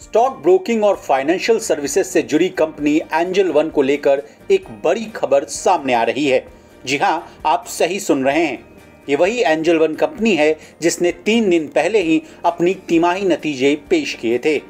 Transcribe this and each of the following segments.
Stock broking और financial services से जुड़ी कंपनी एंजल वन को लेकर एक बड़ी खबर सामने आ रही है। जी हां, आप सही सुन रहे हैं। ये वही एंजल वन कंपनी है जिसने 3 दिन पहले ही अपनी तिमाही नतीजे पेश किए थे।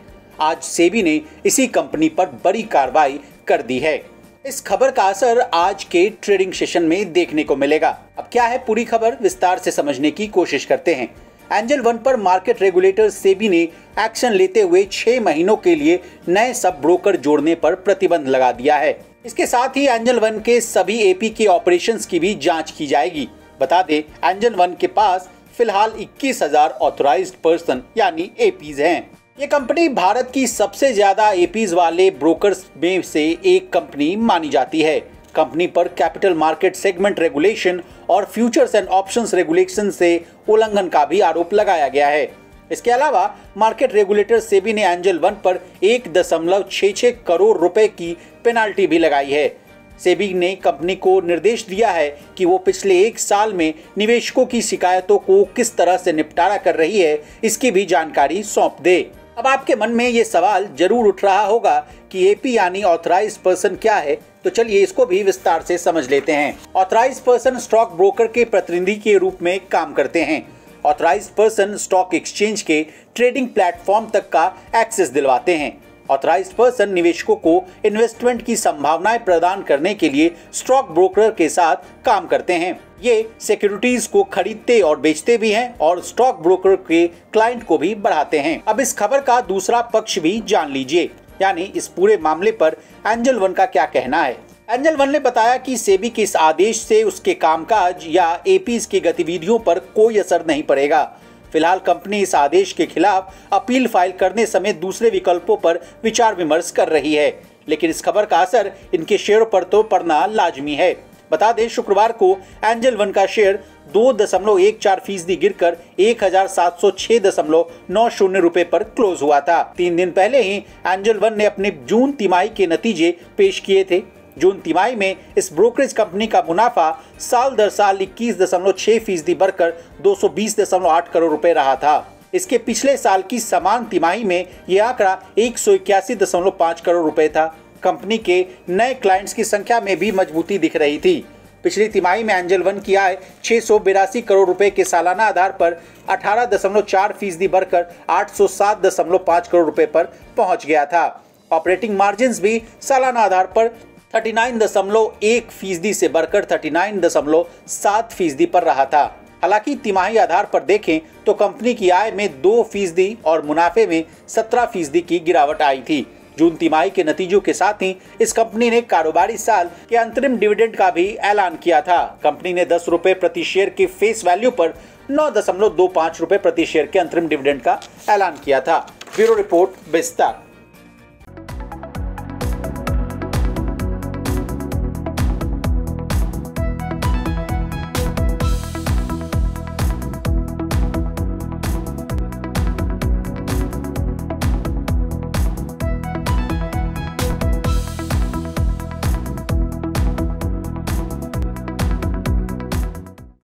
आज सेबी ने इसी कंपनी पर बड़ी कार्रवाई कर दी है। इस खबर का असर आज के ट्रेडिंग सेशन में देखने को मिलेगा। अब क्या है पूरी खबर, विस्तार से समझने की कोशिश करते हैं। एंजल वन पर मार्केट रेगुलेटर सेबी ने एक्शन लेते हुए 6 महीनों के लिए नए सब ब्रोकर जोड़ने पर प्रतिबंध लगा दिया है। इसके साथ ही एंजल वन के सभी एपी के ऑपरेशंस की भी जांच की जाएगी। बता दें, एंजल वन के पास फिलहाल 21,000 ऑथराइज्ड पर्सन यानी एपीज हैं। ये कंपनी भारत की सबसे ज्यादा एपीज वाले ब्रोकर्स में से एक कंपनी मानी जाती है। कंपनी पर कैपिटल मार्केट सेगमेंट रेगुलेशन और फ्यूचर्स एंड ऑप्शंस रेगुलेशन से उल्लंघन का भी आरोप लगाया गया है। इसके अलावा मार्केट रेगुलेटर सेबी ने एंजल वन पर 1.66 करोड़ रुपए की पेनाल्टी भी लगाई है। सेबी ने कंपनी को निर्देश दिया है कि वो पिछले 1 साल में निवेशकों की शिकायतों को किस तरह से निपटारा कर रही है, इसकी भी जानकारी सौंप दे। अब आपके मन में ये सवाल जरूर उठ रहा होगा कि एपी यानी ऑथराइज्ड पर्सन क्या है, तो चलिए इसको भी विस्तार से समझ लेते हैं। ऑथराइज्ड पर्सन स्टॉक ब्रोकर के प्रतिनिधि के रूप में काम करते हैं। ऑथराइज्ड पर्सन स्टॉक एक्सचेंज के ट्रेडिंग प्लेटफॉर्म तक का एक्सेस दिलवाते हैं। ऑथराइज्ड पर्सन निवेशकों को इन्वेस्टमेंट की संभावनाएं प्रदान करने के लिए स्टॉक ब्रोकर के साथ काम करते हैं। ये सिक्योरिटीज को खरीदते और बेचते भी हैं और स्टॉक ब्रोकर के क्लाइंट को भी बढ़ाते हैं। अब इस खबर का दूसरा पक्ष भी जान लीजिए, यानी इस पूरे मामले पर एंजल वन का क्या कहना है। एंजल वन ने बताया कि सेबी के इस आदेश से उसके कामकाज या एपीज की गतिविधियों पर कोई असर नहीं पड़ेगा। फिलहाल कंपनी इस आदेश के खिलाफ अपील फाइल करने समेत दूसरे विकल्पों पर विचार विमर्श कर रही है, लेकिन इस खबर का असर इनके शेयर पर तो पड़ना लाजमी है। बता दें, शुक्रवार को एंजल वन का शेयर 2.14% गिरकर 1,706.90 रुपए पर क्लोज हुआ था। 3 दिन पहले ही एंजल वन ने अपने जून तिमाही के नतीजे पेश किए थे। जून तिमाही में इस ब्रोकरेज कंपनी का मुनाफा साल दर साल 21.6% बढ़कर 220.8 करोड़ रुपए रहा था। इसके पिछले साल की समान तिमाही में यह आंकड़ा 181.5 करोड़ रुपए था। कंपनी के नए क्लाइंट्स की संख्या में भी मजबूती दिख रही थी। पिछली तिमाही में एंजल वन की आय 682 करोड़ रुपए के सालाना आधार पर 18.4% बढ़कर 807.5 करोड़ रुपए पर पहुंच गया था। ऑपरेटिंग मार्जिन भी सालाना आधार पर 39.1% से बढ़कर 39.7% पर रहा था। हालांकि तिमाही आधार पर देखें तो कंपनी की आय में 2% और मुनाफे में 17% की गिरावट आई थी। जून तिमाही के नतीजों के साथ ही इस कंपनी ने कारोबारी साल के अंतरिम डिविडेंड का भी ऐलान किया था। कंपनी ने 10 रुपए प्रति शेयर के फेस वैल्यू पर 9.25 रुपए प्रति शेयर के अंतरिम डिविडेंड का ऐलान किया था। ब्यूरो रिपोर्ट, विस्तार।